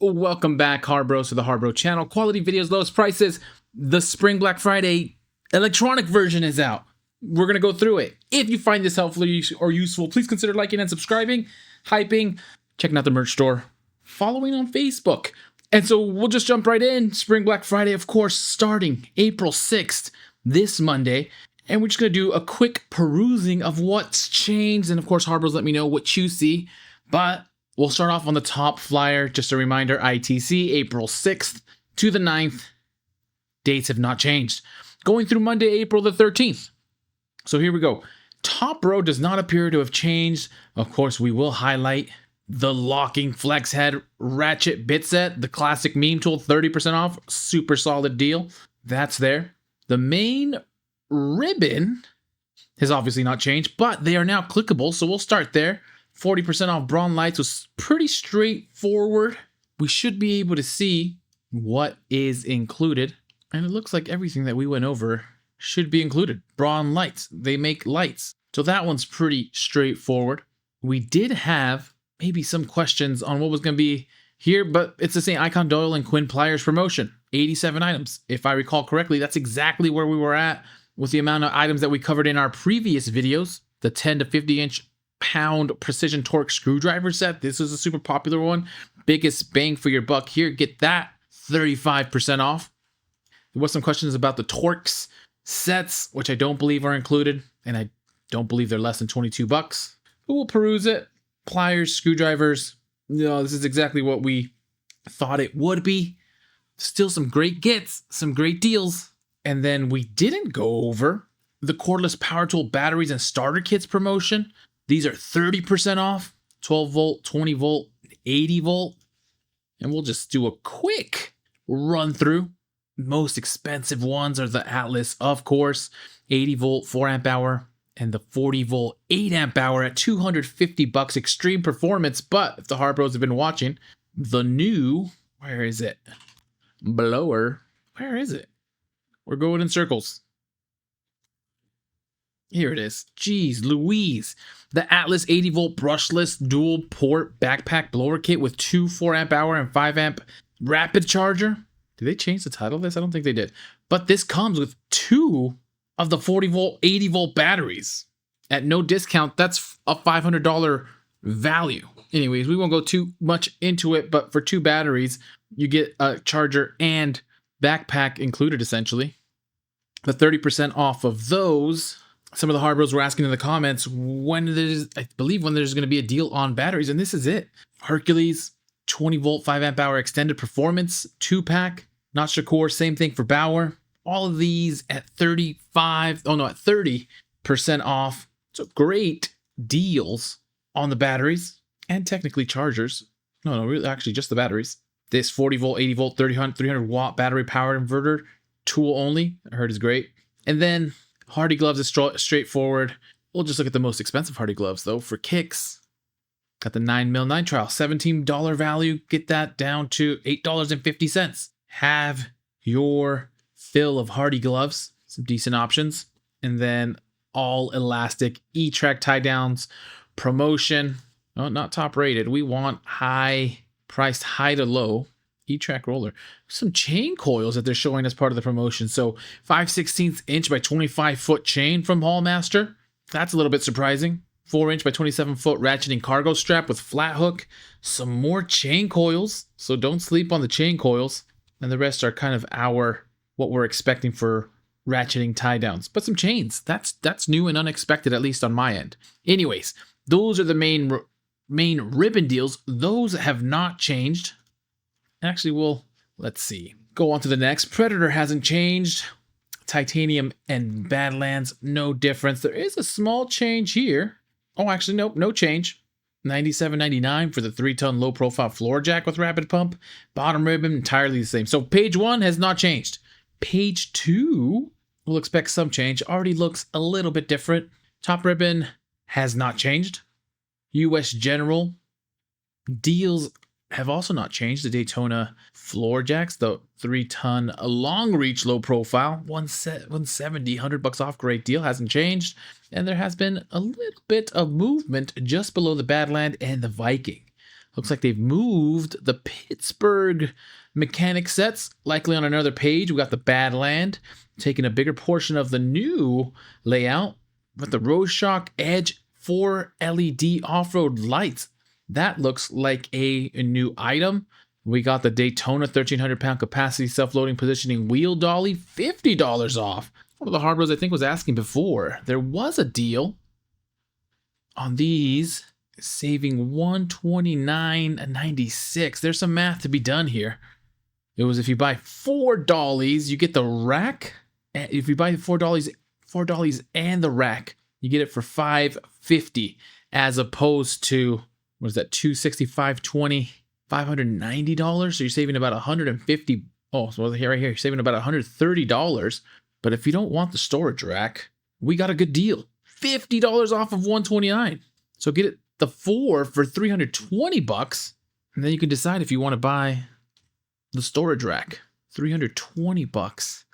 Welcome back, HARBROs, to the HARBRO channel. Quality videos, lowest prices. The Spring Black Friday electronic version is out. We're going to go through it. If you find this helpful or useful, please consider liking and subscribing, hyping, checking out the merch store, following on Facebook. And so we'll just jump right in. Spring Black Friday, of course, starting April 6th, this Monday. And we're just going to do a quick perusing of what's changed. And of course, HARBROs, let me know what you see. But we'll start off on the top flyer. Just a reminder, ITC, April 6th to the 9th. Dates have not changed. Going through Monday, April the 13th. So here we go. Top row does not appear to have changed. Of course, we will highlight the locking flex head ratchet bit set, the classic meme tool, 30% off. Super solid deal. That's there. The main ribbon has obviously not changed, but they are now clickable. So we'll start there. 40% off Braun lights was pretty straightforward. We should be able to see what is included. And it looks like everything that we went over should be included. Braun lights, they make lights. So that one's pretty straightforward. We did have maybe some questions on what was going to be here, but it's the same Icon Doyle and Quinn Pliers promotion. 87 items. If I recall correctly, that's exactly where we were at with the amount of items that we covered in our previous videos. The 10 to 50 inch pound precision torque screwdriver set. This is a super popular one. Biggest bang for your buck here. Get that 35% off. There was some questions about the Torx sets, which I don't believe are included, and I don't believe they're less than 22 bucks. But we'll peruse it. Pliers, screwdrivers. This is exactly what we thought it would be. Still some great gets, some great deals. And then we didn't go over the cordless power tool batteries and starter kits promotion. These are 30% off, 12 volt, 20 volt, 80 volt. And we'll just do a quick run through. Most expensive ones are the Atlas, of course, 80 volt, 4 amp hour, and the 40 volt, 8 amp hour at 250 bucks. Extreme performance. But if the HARBROs have been watching, the new, where is it? Blower, where is it? We're going in circles. Here it is. Jeez Louise. The Atlas 80 volt brushless dual port backpack blower kit with 2 4 amp hour and 5 amp rapid charger. Did they change the title of this? I don't think they did. But this comes with 2 of the 40 volt, 80 volt batteries. At no discount, that's a $500 value. Anyways, we won't go too much into it, but for 2 batteries, you get a charger and backpack included, essentially. The 30% off of those. Some of the HARBROs were asking in the comments when there's going to be a deal on batteries, and this is it. Hercules, 20 volt, 5 amp hour extended performance 2-pack. Not Shakur, same thing for Bauer. All of these at 30% off. So great deals on the batteries and technically chargers. No, really, actually just the batteries. This 40 volt, 80 volt, 300 watt battery powered inverter, tool only, I heard is great. And then Hardy gloves is straightforward. We'll just look at the most expensive Hardy gloves though. For kicks, got the 9mm nitrile, $17 value. Get that down to $8.50. Have your fill of Hardy gloves, some decent options. And then all elastic E-Track tie downs promotion. Oh, not top rated. We want high priced, high to low E-Track roller. Some chain coils that they're showing as part of the promotion. So 5/16 inch by 25 foot chain from Hallmaster. That's a little bit surprising. 4 inch by 27 foot ratcheting cargo strap with flat hook. Some more chain coils. So don't sleep on the chain coils. And the rest are kind of what we're expecting for ratcheting tie downs. But some chains. That's new and unexpected, at least on my end. Anyways, those are the main ribbon deals. Those have not changed. Actually, let's see. Go on to the next. Predator hasn't changed. Titanium and Badlands, no difference. There is a small change here. Oh, actually, nope, no change. $97.99 for the 3-ton low-profile floor jack with rapid pump. Bottom ribbon, entirely the same. So page 1 has not changed. Page 2, we'll expect some change. Already looks a little bit different. Top ribbon has not changed. US General deals have also not changed. The Daytona floor jacks, the 3-ton long reach low profile, 170, $100 off, great deal, hasn't changed. And there has been a little bit of movement just below the Badland and the Viking. Looks like they've moved the Pittsburgh mechanic sets, likely on another page. We got the Badland, taking a bigger portion of the new layout. With the Road Shock Edge 4 LED off-road lights. That looks like a new item. We got the Daytona 1,300-pound capacity self-loading positioning wheel dolly, $50 off. One of the HARBROs I think was asking before. There was a deal on these, saving $129.96. There's some math to be done here. It was if you buy 4 dollies, you get the rack. If you buy 4 dollies and the rack, you get it for $550, as opposed to, what is that, $265.20, $590. So you're saving about $150. Oh, so right here, you're saving about $130. But if you don't want the storage rack, we got a good deal. $50 off of $129. So get it the 4 for $320, and then you can decide if you want to buy the storage rack. $320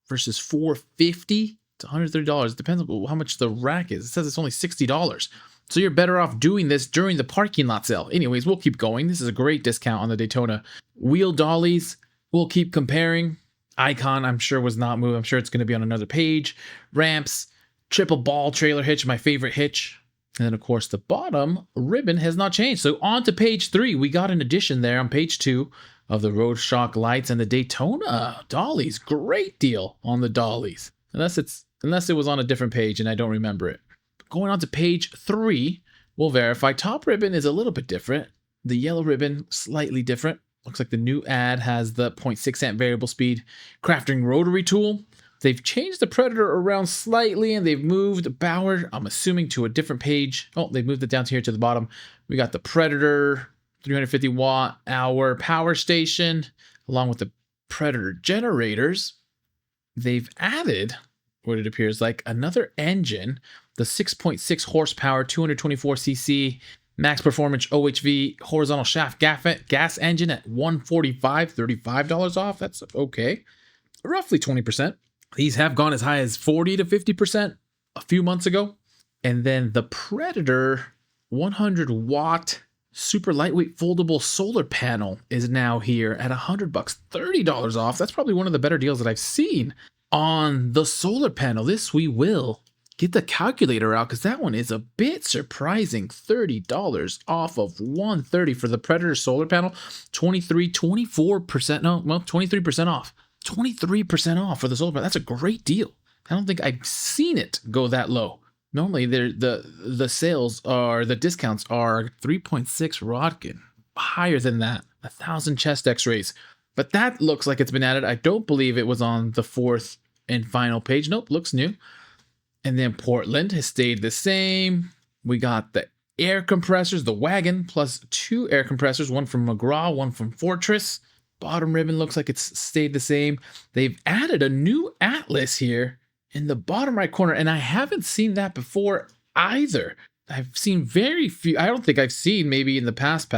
versus $450. It's $130. It depends on how much the rack is. It says it's only $60. So you're better off doing this during the parking lot sale. Anyways, we'll keep going. This is a great discount on the Daytona. Wheel dollies, we'll keep comparing. Icon, I'm sure, was not moved. I'm sure it's going to be on another page. Ramps, triple ball trailer hitch, my favorite hitch. And then, of course, the bottom ribbon has not changed. So on to page 3. We got an addition there on page 2 of the Road Shock lights and the Daytona dollies. Great deal on the dollies. Unless it was on a different page and I don't remember it. Going on to page 3, we'll verify. Top ribbon is a little bit different. The yellow ribbon, slightly different. Looks like the new ad has the 0.6 amp variable speed crafting rotary tool. They've changed the Predator around slightly, and they've moved Bauer, I'm assuming, to a different page. Oh, they moved it down here to the bottom. We got the Predator 350 watt hour power station, along with the Predator generators. They've added what it appears like another engine, the 6.6 horsepower, 224 cc max performance OHV horizontal shaft gas engine at $145, $35 off. That's okay. Roughly 20%. These have gone as high as 40 to 50% a few months ago. And then the Predator 100 watt super lightweight foldable solar panel is now here at $100, $30 off. That's probably one of the better deals that I've seen on the solar panel. This we will get the calculator out because that one is a bit surprising. $30 off of $130 for the Predator solar panel. 23% off. 23% off for the solar panel. That's a great deal. I don't think I've seen it go that low. Normally the sales are, the discounts are 3.6 Rodkin. Higher than that. 1,000 chest x-rays. But that looks like it's been added. I don't believe it was on the 4th and final page. Nope, looks new. And then Portland has stayed the same. We got the air compressors, the wagon, plus 2 air compressors, one from McGraw, one from Fortress. Bottom ribbon looks like it's stayed the same. They've added a new Atlas here in the bottom right corner, and I haven't seen that before either. I've seen very few. I don't think I've seen, maybe in the past,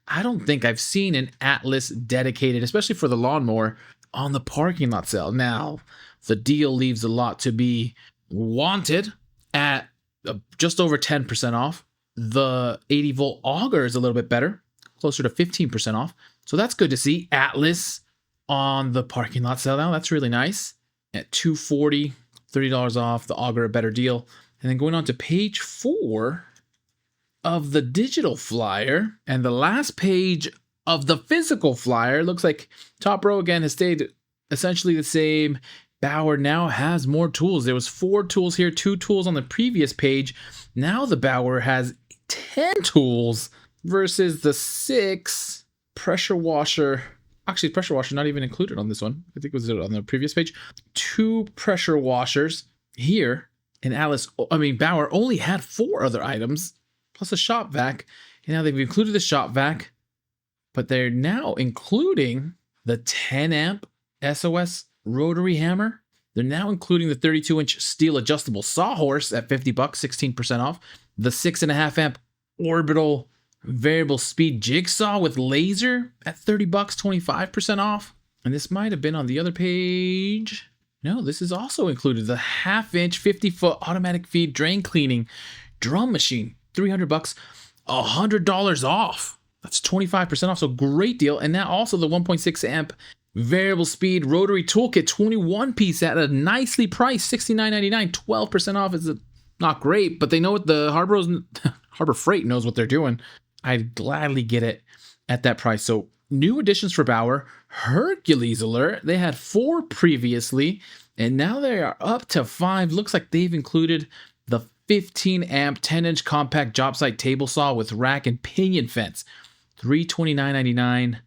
I don't think I've seen an Atlas dedicated, especially for the lawnmower, on the parking lot sale. Now, the deal leaves a lot to be wanted at just over 10% off. The 80 volt auger is a little bit better, closer to 15% off. So that's good to see. Atlas on the parking lot sale now. That's really nice. At $240, $30 off. The auger, a better deal. And then going on to page 4 of the digital flyer and the last page of the physical flyer. Looks like top row again has stayed essentially the same. Bauer now has more tools. There was 4 tools here, 2 tools on the previous page. Now the Bauer has 10 tools versus the 6 pressure washer. Actually, pressure washer not even included on this one. I think it was on the previous page. 2 pressure washers here. And Bauer only had 4 other items plus a shop vac. And now they've included the shop vac, but they're now including the 10 amp SOS rotary hammer. They're now including the 32-inch steel adjustable sawhorse at $50, 16% off. The 6.5 amp orbital variable speed jigsaw with laser at $30, 25% off. And this might have been on the other page. No, this is also included. The 1/2-inch 50-foot automatic feed drain cleaning drum machine, $300, $100 off. That's 25% off, so great deal. And now also the 1.6 amp variable speed rotary toolkit, 21 piece at a nicely priced $69.99. 12% off is not great, but they know what the Harbor Freight knows what they're doing. I'd gladly get it at that price. So new additions for Bauer. Hercules alert. They had 4 previously, and now they are up to 5. Looks like they've included the 15 amp 10-inch compact job site table saw with rack and pinion fence. $329.99.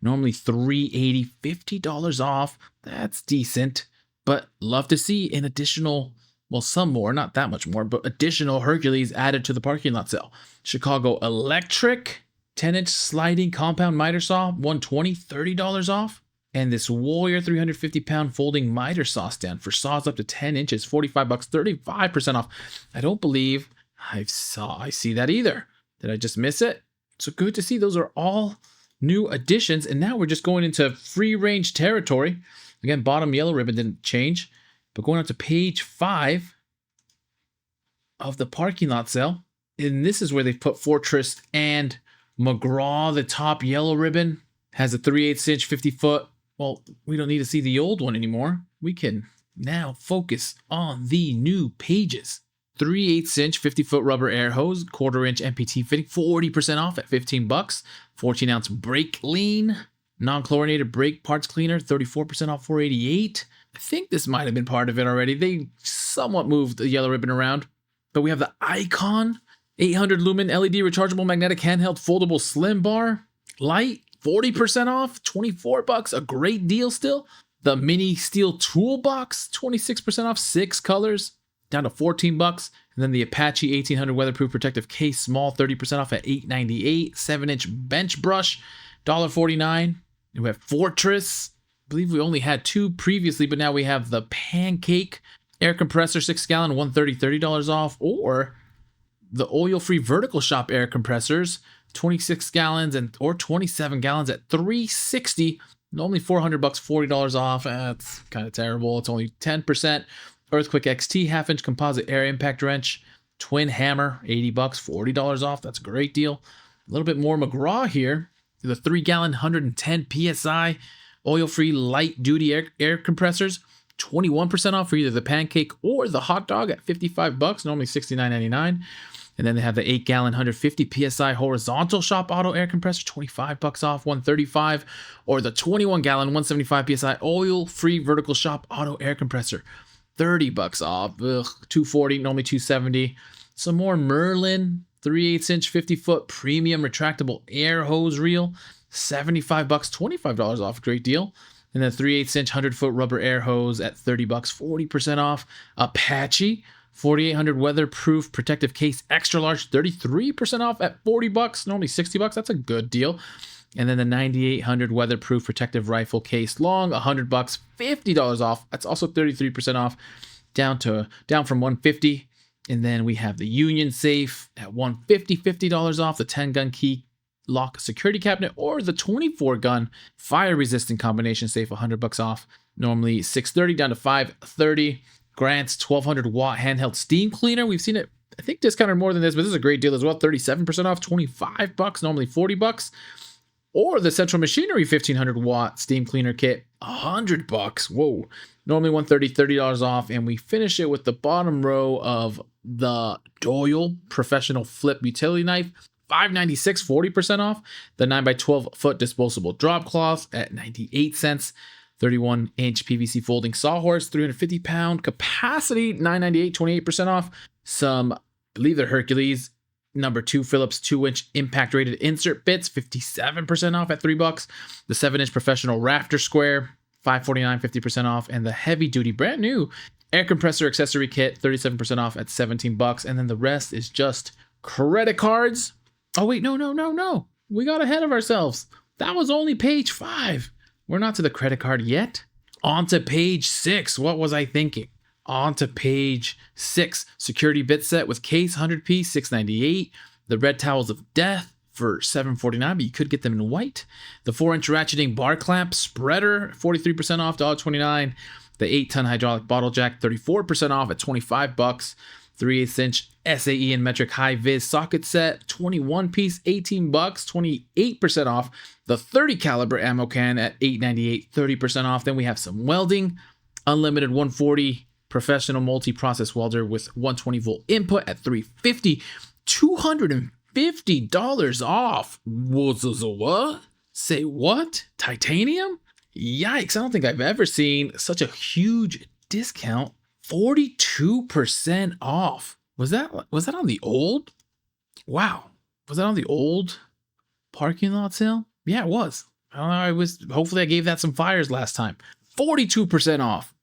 Normally $380, $50 off. That's decent, but love to see an additional, well, some more, not that much more, but additional Hercules added to the parking lot sale. Chicago Electric 10-inch sliding compound miter saw, $120, $30 off. And this Warrior 350-pound folding miter saw stand for saws up to 10 inches, $45, 35% off. I don't believe I see that either. Did I just miss it? So good to see. Those are all new additions. And now we're just going into free range territory. Again, bottom yellow ribbon didn't change, but going on to page 5 of the parking lot sale. And this is where they've put Fortress and McGraw. The top yellow ribbon has a 3/8 inch 50 foot. Well, we don't need to see the old one anymore. We can now focus on the new pages. 3/8 inch 50 foot rubber air hose, 1/4 inch MPT fitting, 40% off at $15. 14 ounce brake lean, non-chlorinated brake parts cleaner, 34% off, $488. I think this might have been part of it already. They somewhat moved the yellow ribbon around, but we have the Icon 800 lumen LED rechargeable magnetic handheld foldable slim bar light, 40% off, $24. A great deal still. The mini steel toolbox, 26% off, 6 colors, down to $14. And then the Apache 1800 weatherproof protective case, small, 30% off at $898. 7-inch bench brush, $1.49. We have Fortress. I believe we only had 2 previously, but now we have the Pancake air compressor, 6-gallon, $130, $30 off, or the oil-free vertical shop air compressors, 26 gallons or 27 gallons at $360. Only $400, $40 off. That's kind of terrible. It's only 10%. Earthquake XT half-inch composite air impact wrench, twin hammer, $80, $40 off. That's a great deal. A little bit more McGraw here. The 3-gallon 110 psi oil-free light-duty air compressors, 21% off for either the Pancake or the Hot Dog at $55, normally $69.99. And then they have the 8-gallon 150 psi horizontal shop auto air compressor, $25 off, $135, or the 21-gallon 175 psi oil-free vertical shop auto air compressor, $30 off, $240, normally $270. Some more Merlin 3/8 inch 50-foot premium retractable air hose reel, $75, $25 off, great deal. And then 3/8 inch 100-foot rubber air hose at $30, 40% off. Apache 4800 weatherproof protective case extra large, 33% off at $40, normally $60. That's a good deal. And then the 9800 weatherproof protective rifle case long, $100, $50 off. That's also 33% off, down from $150. And then we have the Union Safe at $150, $50 off. The 10-gun key lock security cabinet, or the 24-gun fire resistant combination safe, $100 off. Normally $630 down to $530. Grant's 1200 watt handheld steam cleaner. We've seen it, I think, discounted more than this, but this is a great deal as well. 37% off, $25, normally $40. Or the Central Machinery 1500 watt steam cleaner kit, $100. Whoa. Normally $130, $30 off. And we finish it with the bottom row of the Doyle professional flip utility knife, $596, 40% off. The 9x12 foot disposable drop cloth at 98 cents. 31-inch PVC folding sawhorse, 350-pound capacity, $998, 28% off. Some, I believe they're Hercules, number 2 Phillips 2-inch impact rated insert bits, 57% off at $3. The 7-inch professional rafter square, $549, 50% off. And the heavy duty brand new air compressor accessory kit, 37% off at $17. And then the rest is just credit cards. Oh wait, no. We got ahead of ourselves. That was only page 5. We're not to the credit card yet. On to page 6. What was I thinking? On to page 6. Security bit set with case, 100-piece, $698. The red towels of death for $749, but you could get them in white. The 4-inch ratcheting bar clamp spreader, 43% off, $129. The 8-ton hydraulic bottle jack, 34% off at $25. 3/8 inch SAE and metric high vis socket set, 21 piece, 18 bucks, 28% off. The 30 caliber ammo can at $8.98, 30% off. Then we have some welding, unlimited 140 professional multi-process welder with 120 volt input at $350, $250 off. What? Say what? Titanium? Yikes, I don't think I've ever seen such a huge discount. 42% off. Was that on the old? Wow. Was that on the old parking lot sale? Yeah, it was. I don't know. Hopefully I gave that some fires last time. 42% off.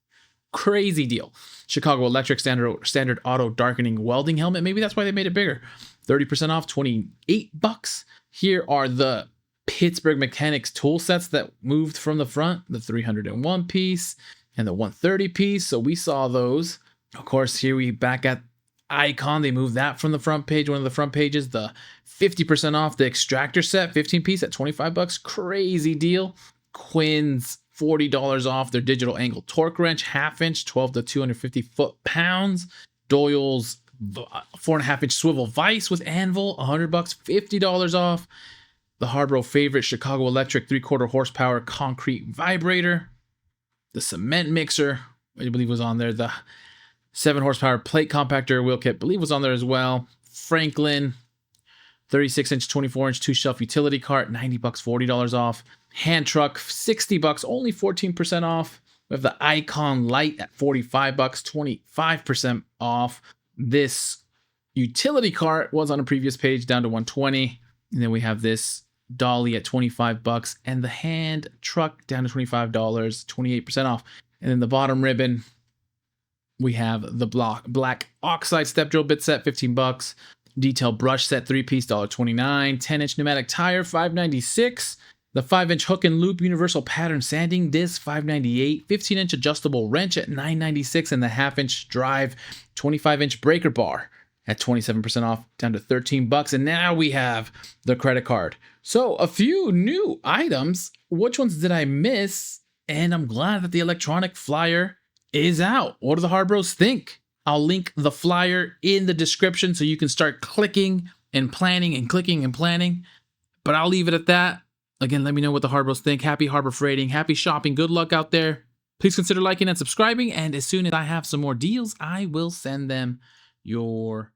Crazy deal. Chicago Electric standard auto darkening welding helmet. Maybe that's why they made it bigger. 30% off, 28 bucks. Here are the Pittsburgh Mechanics tool sets that moved from the front, the 301 piece and the 130 piece. So we saw those. Of course, here we back at Icon. They moved that from the front page, one of the front pages. The 50% off the extractor set, 15 piece at 25 bucks. Crazy deal. Quinn's $40 off their digital angle torque wrench, 1/2 inch, 12 to 250 foot-pounds. Doyle's 4.5 inch swivel vise with anvil, $100, $50 off. The HARBRO favorite Chicago Electric 3/4 horsepower concrete vibrator. The cement mixer, I believe was on there. The 7 horsepower plate compactor wheel kit, I believe was on there as well. Franklin 36 inch, 24 inch 2-shelf utility cart, $90, $40 off. Hand truck, $60, only 14% off. We have the Icon Light at $45, 25% off. This utility cart was on a previous page, down to $120. And then we have this dolly at $25 and the hand truck down to $25, 28% off. And then the bottom ribbon, we have the black oxide step drill bit set, $15. Detail brush set, 3-piece, $1.29. 10-inch pneumatic tire, $5.96. The 5-inch hook and loop universal pattern sanding disc, $5.98. 15-inch adjustable wrench at $9.96. And the 1/2-inch drive 25-inch breaker bar at 27% off, down to $13. And now we have the credit card. So a few new items. Which ones did I miss? And I'm glad that the electronic flyer is out. What do the HARBROs think? I'll link the flyer in the description so you can start clicking and planning and clicking and planning. But I'll leave it at that. Again, let me know what the HARBROs think. Happy harbor freighting. Happy shopping. Good luck out there. Please consider liking and subscribing. And as soon as I have some more deals, I will send them your